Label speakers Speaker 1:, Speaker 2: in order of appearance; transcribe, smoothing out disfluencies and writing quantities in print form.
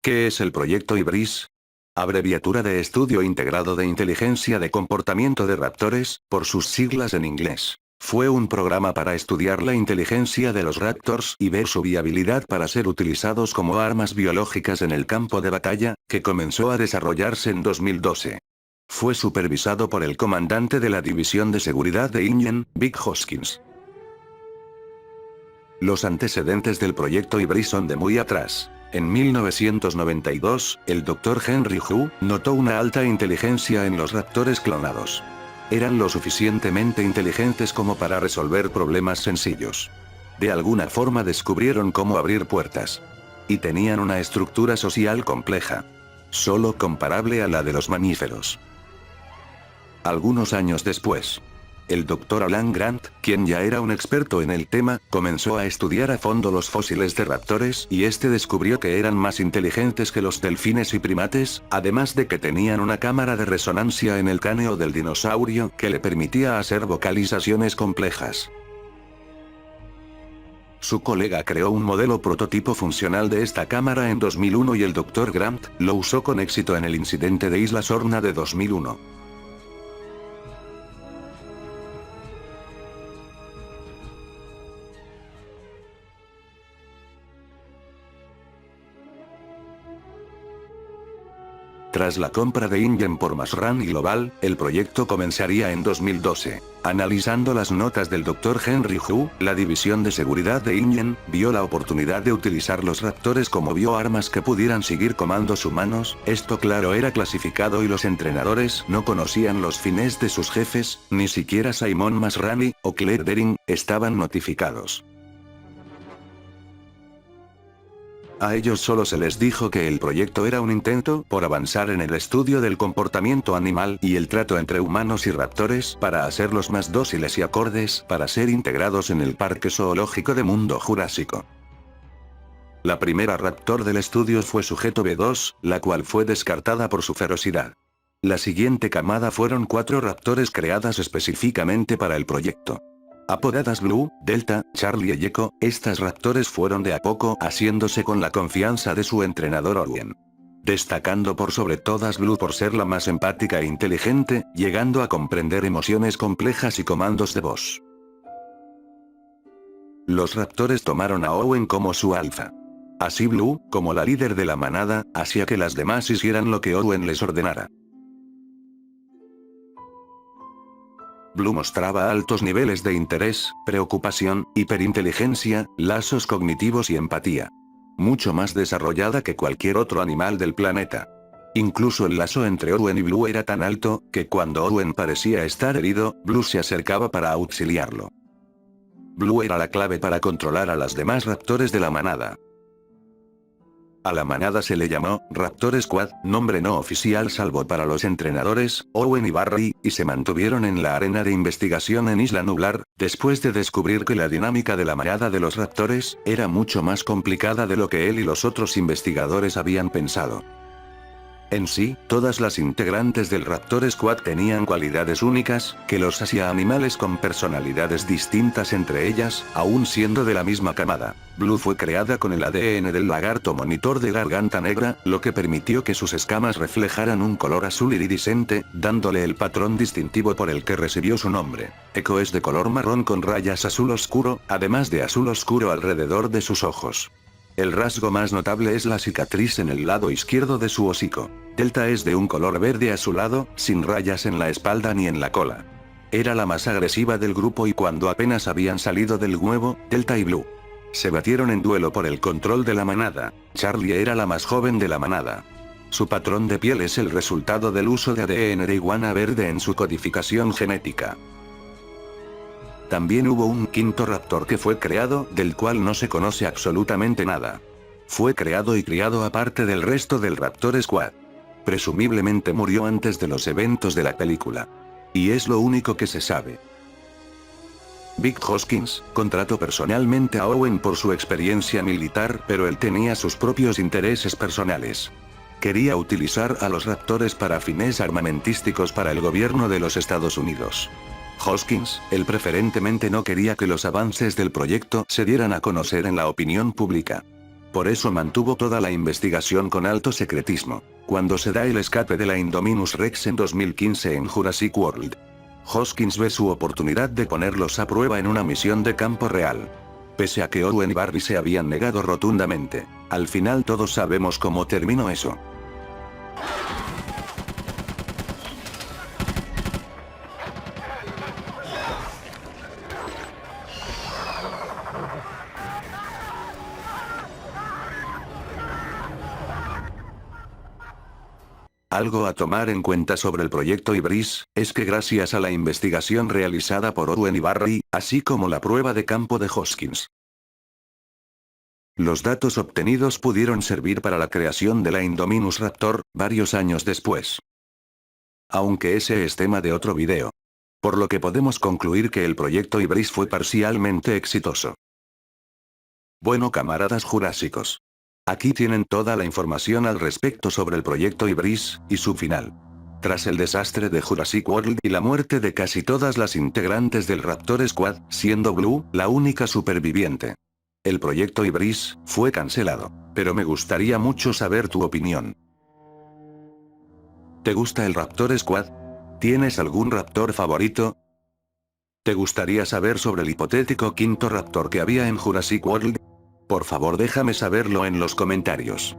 Speaker 1: ¿Qué es el proyecto IBRIS? Abreviatura de Estudio Integrado de Inteligencia de Comportamiento de Raptores, por sus siglas en inglés. Fue un programa para estudiar la inteligencia de los Raptors y ver su viabilidad para ser utilizados como armas biológicas en el campo de batalla, que comenzó a desarrollarse en 2012. Fue supervisado por el comandante de la División de Seguridad de Ingen, Vic Hoskins. Los antecedentes del proyecto IBRIS son de muy atrás. En 1992, el Dr. Henry Hu notó una alta inteligencia en los raptores clonados. Eran lo suficientemente inteligentes como para resolver problemas sencillos. De alguna forma descubrieron cómo abrir puertas. Y tenían una estructura social compleja. Solo comparable a la de los mamíferos. Algunos años después, el Dr. Alan Grant, quien ya era un experto en el tema, comenzó a estudiar a fondo los fósiles de raptores y descubrió que eran más inteligentes que los delfines y primates, además de que tenían una cámara de resonancia en el cráneo del dinosaurio que le permitía hacer vocalizaciones complejas. Su colega creó un modelo prototipo funcional de esta cámara en 2001 y el Dr. Grant lo usó con éxito en el incidente de Isla Sorna de 2001. Tras la compra de InGen por Masran y Global, el proyecto comenzaría en 2012. Analizando las notas del Dr. Henry Hu, la División de Seguridad de InGen vio la oportunidad de utilizar los raptores como bioarmas que pudieran seguir comandos humanos. Esto claro era clasificado y los entrenadores no conocían los fines de sus jefes, ni siquiera Simon Masrani o Claire Dering estaban notificados. A ellos solo se les dijo que el proyecto era un intento por avanzar en el estudio del comportamiento animal y el trato entre humanos y raptores para hacerlos más dóciles y acordes para ser integrados en el Parque Zoológico de Mundo Jurásico. La primera raptor del estudio fue Sujeto B2, la cual fue descartada por su ferocidad. La siguiente camada fueron 4 raptores creadas específicamente para el proyecto. Apodadas Blue, Delta, Charlie y Echo, estas raptores fueron de a poco haciéndose con la confianza de su entrenador Owen. Destacando por sobre todas Blue por ser la más empática e inteligente, llegando a comprender emociones complejas y comandos de voz. Los raptores tomaron a Owen como su alfa. Así Blue, como la líder de la manada, hacía que las demás hicieran lo que Owen les ordenara. Blue mostraba altos niveles de interés, preocupación, hiperinteligencia, lazos cognitivos y empatía. Mucho más desarrollada que cualquier otro animal del planeta. Incluso el lazo entre Owen y Blue era tan alto, que cuando Owen parecía estar herido, Blue se acercaba para auxiliarlo. Blue era la clave para controlar a las demás raptores de la manada. A la manada se le llamó Raptor Squad, nombre no oficial salvo para los entrenadores, Owen y Barry, y se mantuvieron en la arena de investigación en Isla Nublar, después de descubrir que la dinámica de la manada de los raptores era mucho más complicada de lo que él y los otros investigadores habían pensado. En sí, todas las integrantes del Raptor Squad tenían cualidades únicas, que los hacía animales con personalidades distintas entre ellas, aún siendo de la misma camada. Blue fue creada con el ADN del lagarto monitor de garganta negra, lo que permitió que sus escamas reflejaran un color azul iridiscente, dándole el patrón distintivo por el que recibió su nombre. Echo es de color marrón con rayas azul oscuro, además de azul oscuro alrededor de sus ojos. El rasgo más notable es la cicatriz en el lado izquierdo de su hocico. Delta es de un color verde azulado, sin rayas en la espalda ni en la cola. Era la más agresiva del grupo y cuando apenas habían salido del huevo, Delta y Blue se batieron en duelo por el control de la manada. Charlie era la más joven de la manada. Su patrón de piel es el resultado del uso de ADN de iguana verde en su codificación genética. También hubo un quinto raptor que fue creado, del cual no se conoce absolutamente nada. Fue creado y criado aparte del resto del Raptor Squad. Presumiblemente murió antes de los eventos de la película. Y es lo único que se sabe. Vic Hoskins contrató personalmente a Owen por su experiencia militar, pero él tenía sus propios intereses personales. Quería utilizar a los raptores para fines armamentísticos para el gobierno de los Estados Unidos. Hoskins, él preferentemente no quería que los avances del proyecto se dieran a conocer en la opinión pública. Por eso mantuvo toda la investigación con alto secretismo. Cuando se da el escape de la Indominus Rex en 2015 en Jurassic World, Hoskins ve su oportunidad de ponerlos a prueba en una misión de campo real. Pese a que Owen y Barbie se habían negado rotundamente, al final todos sabemos cómo terminó eso. Algo a tomar en cuenta sobre el proyecto Ibris, es que gracias a la investigación realizada por Owen y Barry, así como la prueba de campo de Hoskins, los datos obtenidos pudieron servir para la creación de la Indominus Raptor, varios años después. Aunque ese es tema de otro video. Por lo que podemos concluir que el proyecto Ibris fue parcialmente exitoso. Bueno, camaradas jurásicos. Aquí tienen toda la información al respecto sobre el proyecto Ibris, y su final. Tras el desastre de Jurassic World y la muerte de casi todas las integrantes del Raptor Squad, siendo Blue la única superviviente, el proyecto Ibris fue cancelado. Pero me gustaría mucho saber tu opinión. ¿Te gusta el Raptor Squad? ¿Tienes algún Raptor favorito? ¿Te gustaría saber sobre el hipotético quinto Raptor que había en Jurassic World? Por favor déjame saberlo en los comentarios.